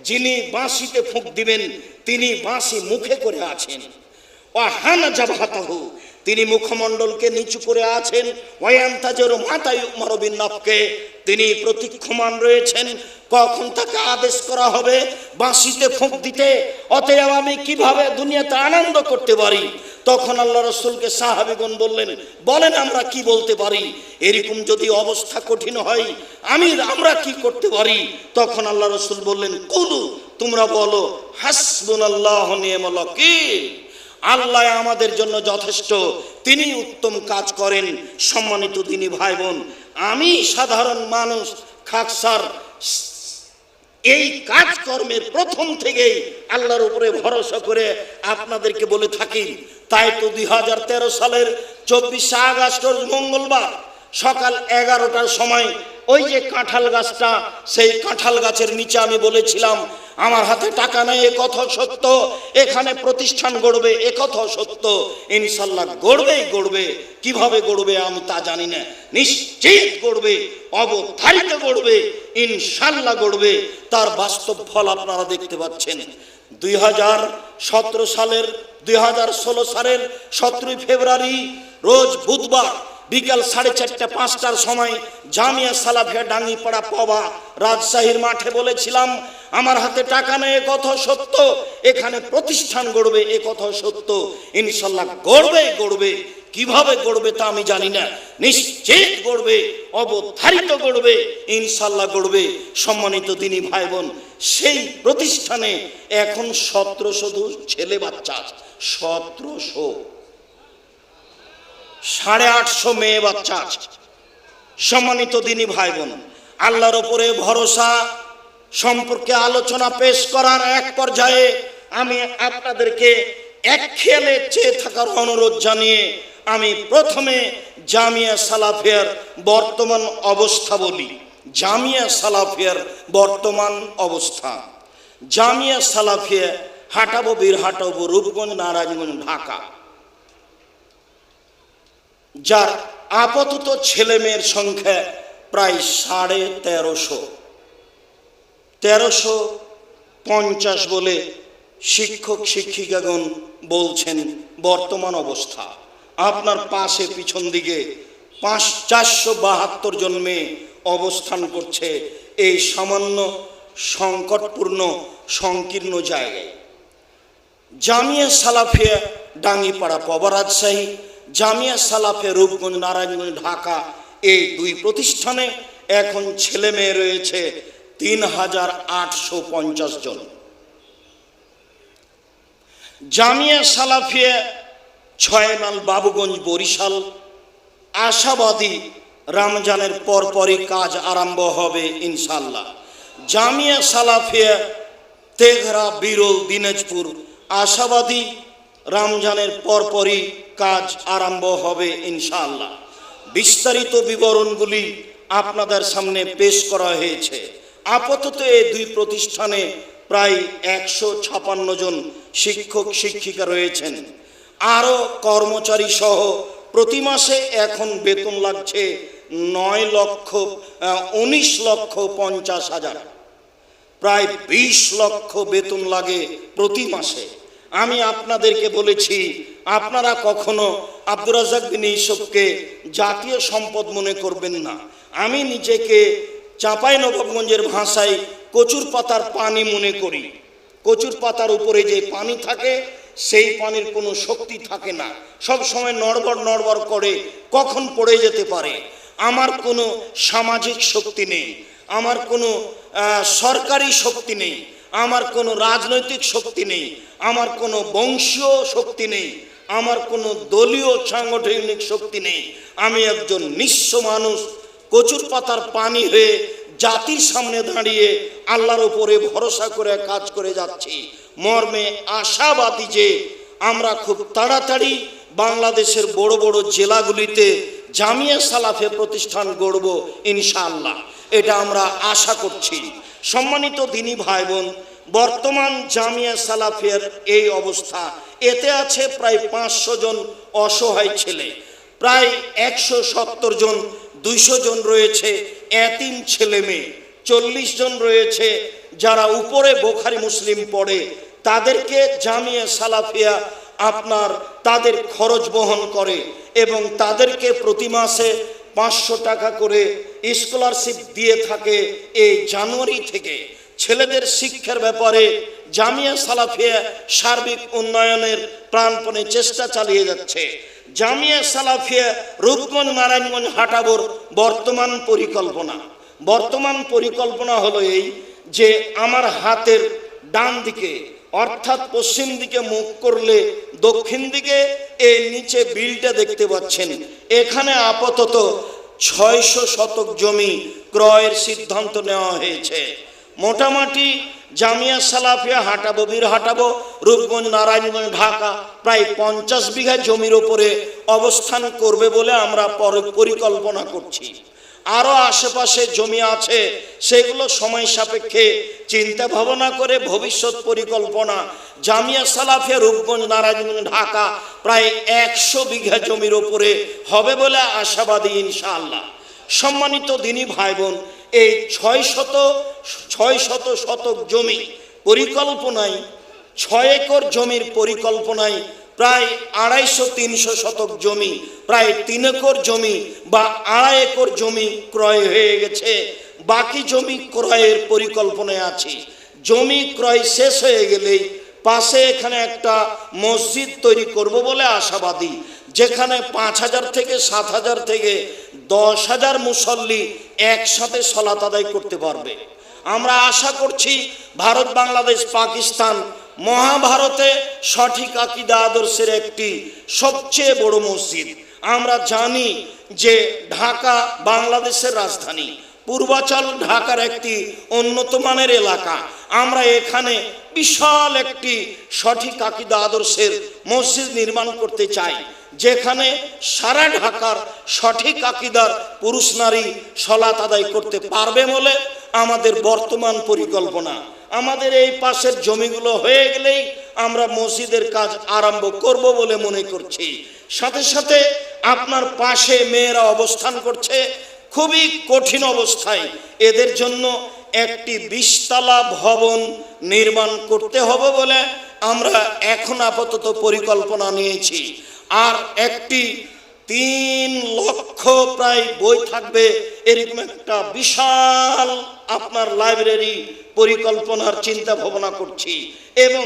যিনি বাঁশিতে ফুঁক দিবেন তিনি বাঁশি মুখে করে আছেন। ওয়াহানা জাবহাতাহু, তিনি মুখমণ্ডলকে নিচু করে আছেন। ওয়ায়ান্তাজের মাথায় উমর বিন নফকে তিনি প্রতীক্ষমান রয়েছেন কখন তাকে আদেশ করা হবে বাঁশিতে ফুঁক দিতে। অতএব আমি কিভাবে দুনিয়াতে আনন্দ করতে পারি? তখন আল্লাহ রসুলকে সাহাবীগণ বললেন, বলেন আমরা কি বলতে পারি? এরকম যদি অবস্থা কঠিন হয় আমরা কি করতে পারি? তখন আল্লাহ রসুল বললেন, কুলু, তোমরা বলো হাসবুনাল্লাহু নি'মাল ওয়াকিল, আল্লাহ আমাদের জন্য যথেষ্ট, তিনি উত্তম কাজ করেন। সম্মানিত দিনী ভাই বোন, আমি সাধারণ মানুষ খাকসার এই কাজকর্মের প্রথম থেকেই আল্লাহর উপরে ভরসা করে আপনাদেরকে বলে থাকি। তাই তো 2013 সালের 24 আগস্ট মঙ্গলবার সকাল 11টার সময় ওই যে কাঁঠাল গাছটা, সেই কাঁঠাল গাছের নিচে আমি বলেছিলাম আমার হাতে টাকা নেই, এ কথা সত্য, এখানে প্রতিষ্ঠান গড়বে এ কথা সত্য, ইনশাল্লাহ গড়বেই গড়বে। কিভাবে গড়বে আমি তা জানি না, নিশ্চিত গড়বে, অবধারিত গড়বে, ইনশাল্লাহ গড়বে। তার বাস্তব ফল আপনারা দেখতে পাচ্ছেন। 2016 সালের 17 ফেব্রুয়ারি রোজ বুধবার বিকাল 4:30-5টার সময় জামিয়া সালাফিয়া ডাঙ্গিপাড়া পবা রাজশাহীর মাঠে বলেছিলাম আমার হাতে টাকা নেই, এ কথা সত্য, এখানে প্রতিষ্ঠান গড়বে এ কথা সত্য, ইনশাল্লাহ গড়বে গড়বে। কিভাবে গড়বে তা আমি জানি না, নিশ্চিত গড়বে, অবধারিত গড়বে, ইনশাল্লাহ গড়বে। সম্মানিত দিনী ভাই বোন, সেই প্রতিষ্ঠানে এখন 1700 ছেলে বাচ্চা, 1700, 850 মেয়ে বাচ্চা। সম্মানিত দিনী ভাই বোন, আল্লাহর উপরে ভরসা সম্পর্কে আলোচনা পেশ করার এক পর্যায়ে আমি আপনাদেরকে এক খেয়ালে চেয়ে থাকার অনুরোধ জানিয়ে আমি প্রথমে জামিয়া সালাফিয়ার বর্তমান অবস্থা বলি। জামিয়া সালাফিয়ার বর্তমান অবস্থা, জামিয়া সালাফিয়া হাটাবো, বীরহাটাবো, রূপগঞ্জ, নারায়ণগঞ্জ, ঢাকা, যার আপাতত ছেলে মেয়ের সংখ্যা প্রায় 1350, 1350 বলে শিক্ষক শিক্ষিকাগণ বলছেন বর্তমান অবস্থা। আপনার পাশে পিছন দিকে 472 জন মেয়ে অবস্থান করছে এই সামান্য সংকটপূর্ণ সংকীর্ণ জায়গায়। জামিয়া সালাফিয়া ডাঙ্গিপাড়া পবা রাজশাহী, জামিয়া সালাফিয়া রূপগঞ্জ, নারায়ণগঞ্জ, ঢাকা, এই দুই প্রতিষ্ঠানে এখন ছেলে মেয়ে রয়েছে 3850 জন। জামিয়া সালাফিয়া 6 মাইল বাবুগঞ্জ, বরিশাল, আশাবাদী রমজানের পরপরই কাজ আরম্ভ হবে ইনশাল্লাহ। জামিয়া সালাফিয়া তেঘরা, বিরল, দিনাজপুর, আশাবাদী রমজানের পরপরই কাজ আরম্ভ হবে ইনশাআল্লাহ। বিস্তারিত বিবরণগুলি আপনাদের সামনে পেশ করা হয়েছে। আপাতত এই দুই প্রতিষ্ঠানে প্রায় 156 জন শিক্ষক শিক্ষিকা রয়েছেন। আরও কর্মচারী সহ প্রতি মাসে এখন বেতন লাগছে 19,50,000, প্রায় 20 লক্ষ বেতন লাগে প্রতি মাসে। আমি আপনাদেরকে বলেছি, আপনারা কখনো আব্দুর রাজ্জাক বিন ইউসুফকে জাতীয় সম্পদ মনে করবেন না। আমি নিজেকে চাঁপাইনবাবগঞ্জের ভাষায় কচুর পাতার পানি মনে করি। কচুর পাতার উপরে যে পানি থাকে সেই পানির কোনো শক্তি থাকে না, সব সময় নড়বড় নড়বড় করে, কখন পড়ে যেতে পারে। আমার কোনো সামাজিক শক্তি নেই, আমার কোনো সরকারি শক্তি নেই, আমার কোনো রাজনৈতিক শক্তি নেই, আমার কোনো বংশীয় শক্তি নেই, আমার কোনো দলীয় সাংগঠনিক শক্তি নেই। আমি একজন নিঃস্ব মানুষ, কচুর পাতার পানি হয়ে জাতির সামনে দাঁড়িয়ে আল্লাহর উপরে ভরসা করে কাজ করে যাচ্ছি। মর্মে আশাবাদী যে আমরা খুব তাড়াতাড়ি বাংলাদেশের বড় বড় জেলাগুলিতে জামিয়া সালাফে প্রতিষ্ঠান গড়ব ইনশাআল্লাহ, এটা আমরা আশা করছি। সম্মানিত দিনী ভাই বোন, বর্তমান জামিয়া সালাফিয়ার এই অবস্থা, এতে আছে প্রায় 500 জন অসহায় ছেলে, প্রায় 170 জন, 200 জন রয়েছে এতিম ছেলে মেয়ে, 40 জন রয়েছে যারা উপরে বুখারী মুসলিম পড়ে, তাদেরকে জামিয়া সালাফিয়া আপনার তাদের খরচ বহন করে এবং তাদেরকে প্রতি মাসে 500 টাকা করে স্কলারশিপ দিয়ে থাকে। এই জানুয়ারি থেকে ছেলেদের শিক্ষার ব্যাপারে জামিয়া সালাফিয়া সার্বিক উন্নয়নের প্রাণপণে চেষ্টা চালিয়ে যাচ্ছে। জামিয়া সালাফিয়া রূপগঞ্জ নারায়ণগঞ্জ হাটাবোর বর্তমান পরিকল্পনা হলো এই যে আমার হাতের ডান দিকে অর্থাৎ পশ্চিম দিকে মুখ করলে দক্ষিণ দিকে এই নিচে বিলটা দেখতে পাচ্ছেন, এখানে আপাতত 600 শতক জমি ক্রয়ের সিদ্ধান্ত নেওয়া হয়েছে। মোটামুটি জামিয়া সালাফিয়া হাটাবো বীরহাটাবো রূপগঞ্জ নারায়ণগঞ্জ ঢাকা প্রায় 50 বিঘা জমির উপরে অবস্থান করবে বলে আমরা পরিকল্পনা করছি। আরো আশেপাশে জমি আছে, সেগুলো সময় সাপেক্ষে চিন্তা ভাবনা করে ভবিষ্যৎ পরিকল্পনা জামিয়া সালাফিয়া রূপগঞ্জ নারায়ণগঞ্জ ঢাকা প্রায় 100 বিঘা জমির উপরে হবে বলে আশাবাদী ইনশাআল্লাহ। সম্মানিত দিনী ভাই বোন, এই 600 শতক জমি পরিকল্পনায় 6 একর জমির পরিকল্পনায় প্রায় 250-300 শতক জমি প্রায় 3 একর জমি বা 2.5 একর জমি ক্রয় হয়ে গেছে। বাকি জমি ক্রয়ের পরিকল্পনায় আছে। জমি ক্রয় শেষ হয়ে গেলেই পাশে এখানে একটা মসজিদ তৈরি করব বলে আশাবাদী, যেখানে 5000 থেকে 7000 থেকে 10,000 মুসল্লি একসাথে সালাত আদায় করতে পারবে। আমরা আশা করছি ভারত, বাংলাদেশ, পাকিস্তান মহাভারতে সঠিক আকীদা আদর্শের একটি সবচেয়ে বড় মসজিদ। আমরা জানি যে ঢাকা বাংলাদেশের রাজধানী, পূর্বাচল ঢাকার একটি উন্নত মানের এলাকা। আমরা এখানে বিশাল একটি সঠিক আকীদা আদর্শের মসজিদ নির্মাণ করতে চাই, যেখানে সারা ঢাকার সঠিক আকীদার পুরুষ নারী সালাত আদায় করতে পারবে বলে আমাদের বর্তমান পরিকল্পনা। আমাদের এই পাশের জমিগুলো হয়ে গেলেই আমরা মসজিদের কাজ আরম্ভ করব বলে মনে করছি। সাথে সাথে আপনার পাশে মেয়েরা অবস্থান করছে খুবই কঠিন অবস্থায়, এদের জন্য একটি 20 তলা ভবন নির্মাণ করতে হবে বলে আমরা এখন আপাতত পরিকল্পনা নিয়েছি। আর একটি 3 লক্ষ প্রায় বই থাকবে এরকম একটা বিশাল আপনার লাইব্রেরি পরিকল্পনার চিন্তা ভাবনা করছি। এবং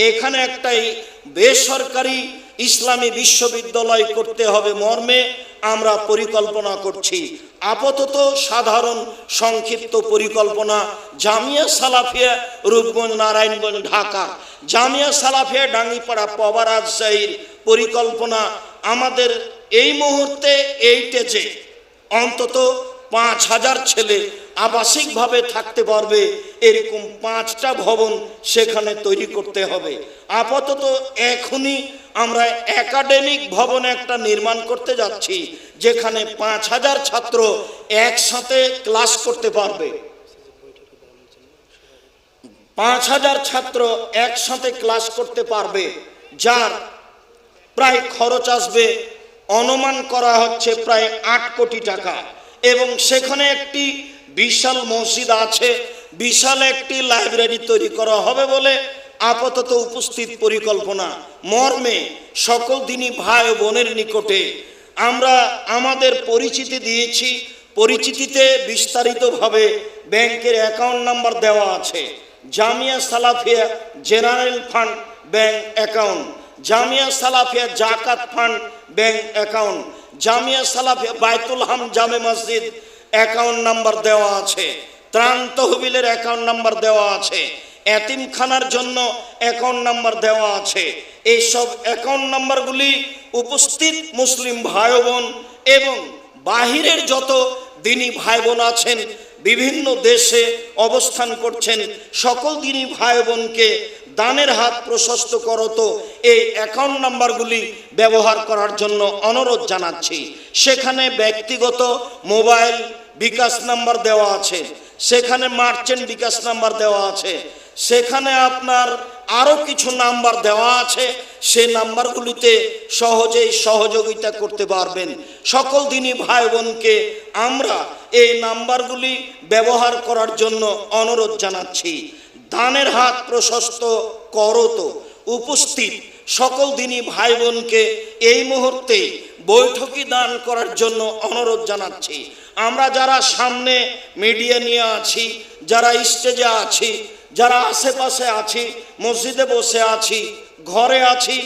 এখানে একটাই বেসরকারি ইসলামী বিশ্ববিদ্যালয় করতে হবে মর্মে আমরা পরিকল্পনা করছি। আপাতত সাধারণ সংক্ষিপ্ত পরিকল্পনা জামিয়া সালাফিয়া রূপগঞ্জ নারায়ণগঞ্জ ঢাকা, জামিয়া সালাফিয়া ডাঙ্গিপাড়া পবা রাজশাহীর পরিকল্পনা আমাদের এই মুহূর্তে এইটা যে অন্তত 5000 ছেলে আবাসিকভাবে থাকতে পারবে এরকম 5টা ভবন সেখানে তৈরি করতে হবে। আপাতত এখনই আমরা একাডেমিক ভবন একটা নির্মাণ করতে যাচ্ছি, যেখানে 5000 ছাত্র একসাথে ক্লাস করতে পারবে। 5000 ছাত্র একসাথে ক্লাস করতে পারবে, যার প্রায় খরচ আসবে অনুমান করা হচ্ছে প্রায় 8 কোটি টাকা। এবং সেখানে একটি বিশাল মসজিদ আছে, বিশাল একটি লাইব্রেরি তৈরি করা হবে বলে আপাতত উপস্থিত পরিকল্পনা মর্মে সকল দিনী ভাই ও বোনের নিকটে আমরা আমাদের পরিচিতি দিয়েছি। পরিচিতিতে বিস্তারিতভাবে ব্যাংকের অ্যাকাউন্ট নাম্বার দেওয়া আছে। Jamia Salafia general fund bank account, Jamia Salafia জাকাত fund bank account, Jamia Salafia বাইতুল হাম জামে মসজিদ অ্যাকাউন্ট নাম্বার দেওয়া আছে, ত্রাণ তহবিলের অ্যাকাউন্ট নাম্বার দেওয়া আছে, এতিমখানার জন্য অ্যাকাউন্ট নাম্বার দেওয়া আছে। এইসব অ্যাকাউন্ট নাম্বারগুলি উপস্থিত মুসলিম ভাই বোন এবং বাহিরের যত দিনী ভাই বোন আছেন, বিভিন্ন দেশে অবস্থান করছেন, সকল দিনী ভাই বোনকে দানের হাত প্রশস্ত করত এই অ্যাকাউন্ট নাম্বারগুলি ব্যবহার করার জন্য অনুরোধ জানাচ্ছি। সেখানে ব্যক্তিগত মোবাইল বিকাশ নাম্বার দেওয়া আছে, সেখানে মার্চেন্ট বিকাশ নাম্বার দেওয়া আছে, সেখানে আপনার আরও কিছু নাম্বার দেওয়া আছে। সেই নাম্বারগুলিতে সহজেই সহযোগিতা করতে পারবেন। সকল দিনী ভাই বোনকে আমরা এই নাম্বারগুলি ব্যবহার করার জন্য অনুরোধ জানাচ্ছি। দানের হাত প্রশস্ত করত উপস্থিত সকল দিনী ভাই বোনকে এই মুহূর্তে বৈঠকি দান করার জন্য অনুরোধ জানাচ্ছি। আমরা যারা সামনে মিডিয়া নিয়ে আছি, যারা স্টেজে আছি, যারা আশেপাশে আছি, মসজিদে বসে আছি, ঘরে আছি,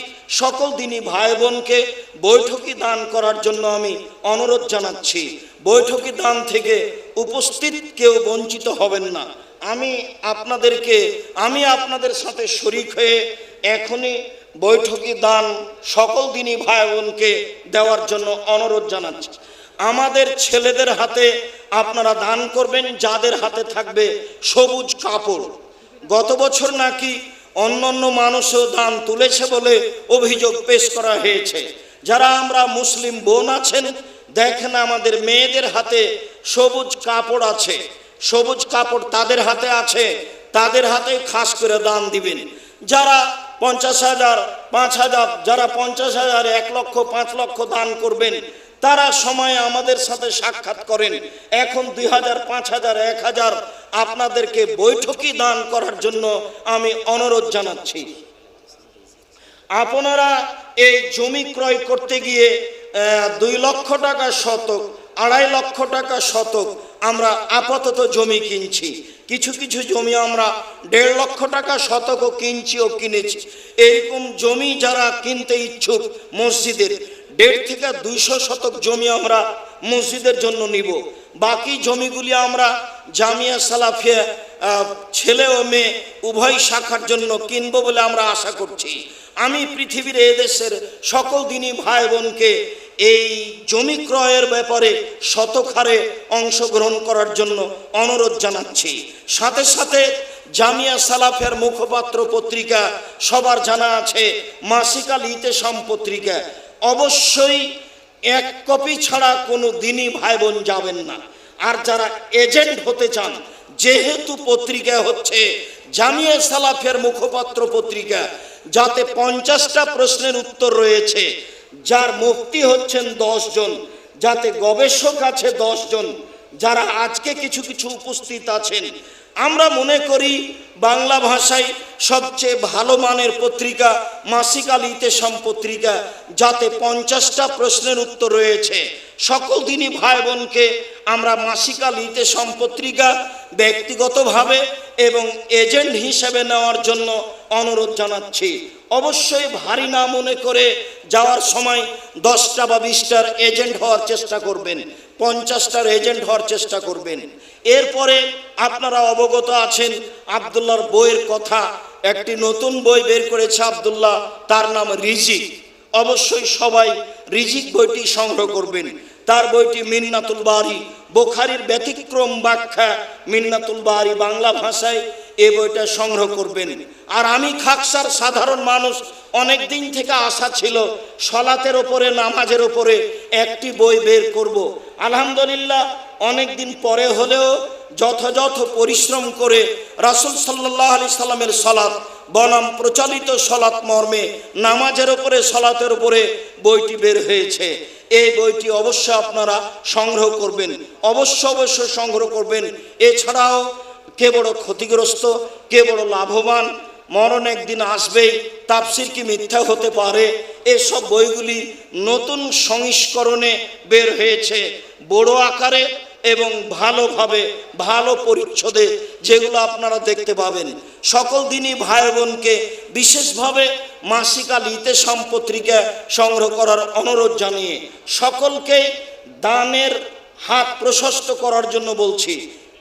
সকল দিনী ভাই বোনকে বৈঠকি দান করার জন্য আমি অনুরোধ জানাচ্ছি। বৈঠকি দান থেকে উপস্থিত কেউ বঞ্চিত হবেন না। আমি আপনাদের সাথে শরীক হয়ে এখনই বৈঠকি দান সকল দিনী ভাই বোনকে দেওয়ার জন্য অনুরোধ জানাচ্ছি। আমাদের ছেলেদের হাতে আপনারা দান করবেন, যাদের হাতে থাকবে সবুজ কাপড়। গত বছর নাকি অন্যান্য মানুষও দান তুলেছে বলে অভিযোগ পেশ করা হয়েছে। যারা আমরা মুসলিম বোন আছেন, দেখেন আমাদের মেয়েদের হাতে সবুজ কাপড় আছে, সবুজ কাপড় তাদের হাতে আছে, তাদের হাতে খাস করে দান দিবেন। যারা 50,000, 5,000, যারা 50,000, 1 লক্ষ, 5 লক্ষ দান করবেন, তারা সময় আমাদের সাথে সাক্ষাৎ করেন। এখন 2,000, 5,000, 1,000 আপনাদেরকে বৈঠকি দান করার জন্য আমি অনুরোধ জানাচ্ছি। আপনারা এই জমি ক্রয় করতে গিয়ে 2 লক্ষ টাকা শতক, 2.5 লক্ষ টাকা শতক আমরা আপাতত জমি কিনছি। কিছু কিছু জমি আমরা 1.5 লক্ষ টাকা শতকও কিনছি ও কিনেছি। এরকম জমি যারা কিনতে ইচ্ছুক, মসজিদের 1.5 থেকে 200 শতক জমি আমরা মসজিদের জন্য নিব। বাকি জমিগুলি আমরা জামিয়া সালাফিয়া ছেলে ও মেয়ে উভয় শাখার জন্য কিনব বলে আমরা আশা করছি। আমি পৃথিবীর এদেশের সকল দিনী ভাই বোনকে এই জমি ক্রয়ের ব্যাপারে শতহারে অংশগ্রহণ করার জন্য অনুরোধ জানাচ্ছি। সাথে সাথে জামিয়া সালাফের মুখপাত্র পত্রিকা সবার জানা আছে, মাসিক আল ইতেসাম পত্রিকা, অবশ্যই 1 কপি ছাড়া কোনো দিনই ভাই বোন যাবেন না। আর যারা এজেন্ট হতে চান, যেহেতু পত্রিকা হচ্ছে জামিয়া সালাফের মুখপাত্র পত্রিকা, যাতে 50টা প্রশ্নের উত্তর রয়েছে, যার মুফতি হচ্ছেন 10 জন, যাতে গবেষক আছে 10 জন, যারা আজকে কিছু কিছু উপস্থিত আছেন। আমরা মনে করি বাংলা ভাষায় সবচেয়ে ভালো মানের পত্রিকা মাসিক আল ইতেসাম পত্রিকা, যাতে 50টা প্রশ্নের উত্তর রয়েছে। সকল দিনী ভাই বোনকে আমরা মাসিক আল ইতেসাম পত্রিকা ব্যক্তিগতভাবে এবং এজেন্ট হিসেবে নেওয়ার জন্য অনুরোধ জানাচ্ছি। অবশ্যই ভারী না মনে করে যাওয়ার সময় 10টা বা 20টার এজেন্ট হওয়ার চেষ্টা করবেন, 50টার এজেন্ট হওয়ার চেষ্টা করবেন। এরপরে আপনারা অবগত আছেন আব্দুল্লাহর বইয়ের কথা, একটি নতুন বই বের করেছে আব্দুল্লাহ, তার নাম রিজিক। অবশ্যই সবাই রিজিক বইটি সংগ্রহ করবেন। তার বইটি মিন্নাতুল বারি, বুখারীর ব্যতিক্রম ব্যাখ্যা মিন্নাতুল বারি বাংলা ভাষায়, এই বইটা সংগ্রহ করবেন। আর আমি খাকসার সাধারণ মানুষ, অনেক দিন থেকে আশা ছিল সলাতের ওপরে, নামাজের ওপরে একটি বই বের করব। আলহামদুলিল্লাহ অনেক দিন পরে হলেও যথাযথ পরিশ্রম করে রাসূল সাল্লাল্লাহু আলাইহি সাল্লামের সলাত বনাম প্রচলিত সলাত মর্মে নামাজের ওপরে, সলাতের ওপরে বইটি বের হয়েছে। এই বইটি অবশ্যই আপনারা সংগ্রহ করবেন, অবশ্য সংগ্রহ করবেন। এছাড়াও কে বড় ক্ষতিগ্রস্ত, কে বড় লাভবান, মরণ একদিন আসবেই, তাফসীর কি মিথ্যা হতে পারে, এসব বইগুলি নতুন সংস্করণে বের হয়েছে, বড় আকারে এবং ভালোভাবে, ভালো পরিচ্ছদে, যেগুলো আপনারা দেখতে পাবেন। সকল দিনই ভাই বোনকে বিশেষভাবে মাসিক আল ইতেসাম পত্রিকা সংগ্রহ করার অনুরোধ জানিয়ে সকলকে দানের হাত প্রশস্ত করার জন্য বলছি।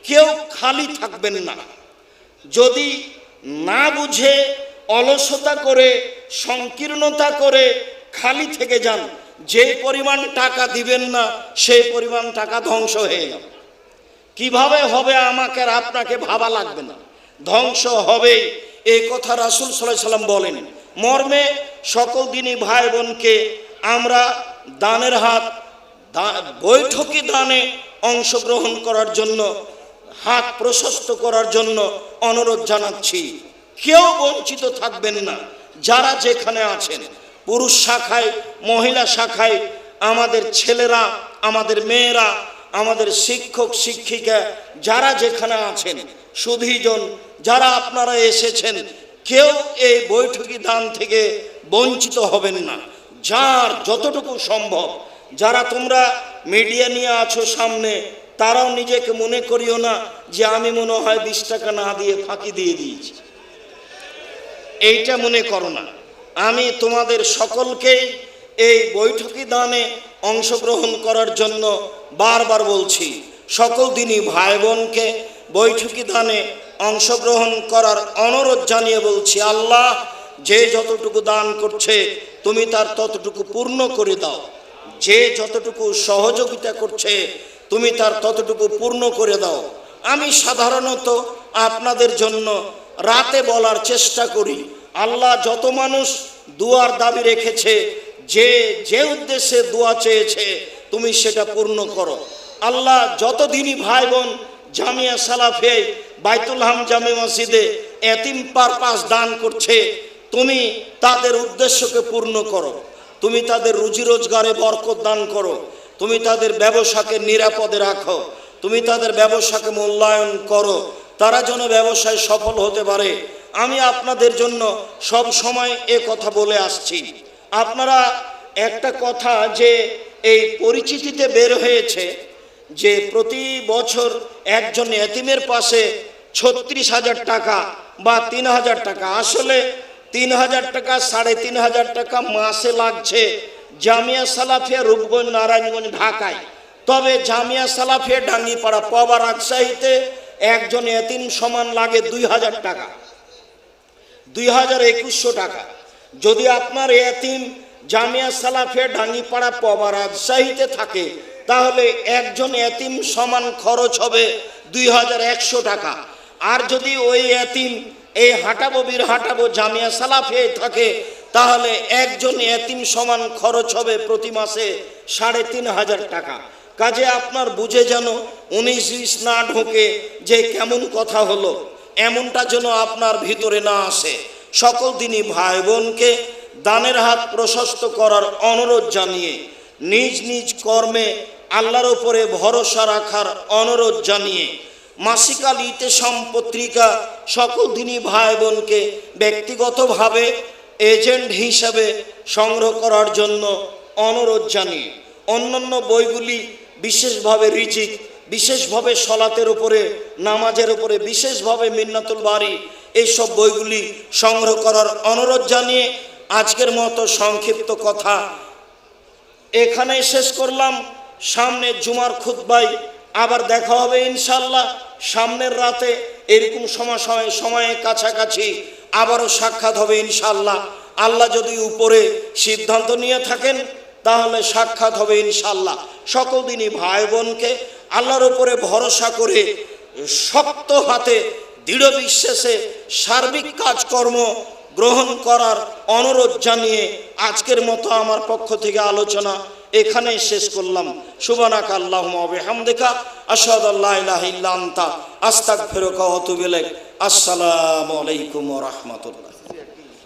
কেউ খালি থাকবেন না। যদি না বুঝে, অলসতা করে, সংকীর্ণতা করে খালি থেকে যান, যে পরিমাণ টাকা দিবেন না সেই পরিমাণ টাকা ধ্বংস হয়ে যাবে। কিভাবে হবে আমাকে আর আপনাকে ভাবা লাগবে না, ধ্বংস হবে। এই কথা রাসূল সাল্লাল্লাহু আলাইহি সাল্লাম বলেন। মর্মে সকল দিনই ভাই বোনকে আমরা দানের হাত, বৈঠকি দানে অংশগ্রহণ করার জন্য, হাত প্রশস্ত করার জন্য অনুরোধ জানাচ্ছি। কেউ বঞ্চিত থাকবেন না। যারা যেখানে আছেন, পুরুষ শাখায়, মহিলা শাখায়, আমাদের ছেলেরা, আমাদের মেয়েরা, আমাদের শিক্ষক শিক্ষিকা, যারা যেখানে আছেন, সুধীজন যারা আপনারা এসেছেন, কেউ এই বৈঠকি দান থেকে বঞ্চিত হবেন না। যার যতটুকু সম্ভব, যারা তোমরা মিডিয়া নিয়ে আছো সামনে, তারাও নিজেকে মনে করিও না যে আমি মনে হয় 20 টাকা না দিয়ে ফাঁকি দিয়ে দিয়েছি, এইটা মনে করো না। আমি তোমাদের সকলকেই এই বৈঠকি দানে অংশগ্রহণ করার জন্য বারবার বলছি। সকল দিনই ভাই বোনকে বৈঠকি দানে অংশগ্রহণ করার অনুরোধ জানিয়ে বলছি, আল্লাহ যে যতটুকু দান করছে তুমি তার ততটুকু পূর্ণ করে দাও। যে যতটুকু সহযোগিতা করছে তুমি তার ততটুকু পূর্ণ করে দাও। আমি সাধারণত আপনাদের জন্য রাতে বলার চেষ্টা করি, আল্লাহ যত মানুষ দুয়ার দাবি রেখেছে, যে যে উদ্দেশ্যে দোয়া চেয়েছে তুমি সেটা পূর্ণ করো। আল্লাহ যতদিনই ভাই বোন জামিয়া সালাফিয়া বাইতুল হাম জামে মসজিদে এতিম পারপাস দান করছে, তুমি তাদের উদ্দেশ্যকে পূর্ণ করো। তুমি তাদের রুজি রোজগারে বরকত দান করো। তুমি তাদের ব্যবসাকে নিরাপদে রাখো। তুমি তাদের ব্যবসাকে মূল্যায়ন করো, তারা যেন ব্যবসায় সফল হতে পারে। আমি আপনাদের জন্য সব সময় এ কথা বলে আসছি। আপনারা একটা কথা যে এই পরিচিতিতে বের হয়েছে যে প্রতি বছর একজন এতিমের পাশে 36,000 টাকা বা 3,000 টাকা, আসলে 3,000 টাকা 3,500 টাকা মাসে লাগছে জামিয়া সালাফিয়া রূপগঞ্জ নারায়ণগঞ্জ ঢাকায়। তবে জামিয়া সালাফিয়া ডাঙ্গিপাড়া পবা রাজশাহীতে একজন এতিম সমান লাগে 2,000 টাকা, 2,2100 টাকা। যদি আপনার এতিম জামিয়া সালাফিয়া ডাঙ্গিপাড়া পবা রাজশাহীতে থাকে তাহলে একজন এতিম সমান খরচ হবে 2,100 টাকা। আর যদি ওই এতিম এই হাঁটাবো বীর হাঁটাবো জামিয়া সালাফিয়ায় থাকে তাহলে একজন এতিম সমান খরচ হবে প্রতি মাসে 3,500 টাকা। কাজে আপনার বুঝে যেন 19-20 না ঢোকে যে কেমন কথা হলো, এমনটা যেন আপনার ভিতরে না আসে। সকল দিনই ভাই বোনকে দানের হাত প্রশস্ত করার অনুরোধ জানিয়ে, নিজ নিজ কর্মে আল্লাহর উপরে ভরসা রাখার অনুরোধ জানিয়ে, মাসিক আল ইতেসাম পত্রিকা সকল দিনই ভাই বোনকে ব্যক্তিগতভাবে এজেন্ট হিসাবে সংগ্রহ করার জন্য অনুরোধ জানিয়ে, অন্যান্য বইগুলি বিশেষভাবে রিজিক, বিশেষভাবে সলাতের উপরে, নামাজের উপরে, বিশেষভাবে মিন্নাতুল বারি, এইসব বইগুলি সংগ্রহ করার অনুরোধ জানিয়ে আজকের মতো সংক্ষিপ্ত কথা এখানেই শেষ করলাম। সামনে জুমার খুতবায় আবার দেখা হবে ইনশাল্লাহ। সামনের রাতে এরকম সময়ে কাছাকাছি আবারও সাক্ষাৎ হবে ইনশাল্লাহ। আল্লাহ যদি উপরে সিদ্ধান্ত নিয়ে থাকেন তাহলে সাক্ষাৎ হবে ইনশাল্লাহ। সকল দিনই ভাই বোনকে আল্লাহর উপরে ভরসা করে শক্ত হাতে দৃঢ় বিশ্বাসে সার্বিক কাজকর্ম গ্রহণ করার অনুরোধ জানিয়ে আজকের মতো আমার পক্ষ থেকে আলোচনা এখানেই শেষ করলাম। সুবহানাকা আল্লাহুম্মা ওয়া বিহামদিকা আশহাদু আল্লা ইলাহা ইল্লা আনতা আস্তাগফিরুকা ওয়া আতুবু ইলাইক। আসসালামু আলাইকুম ওয়া রাহমাতুল্লাহ।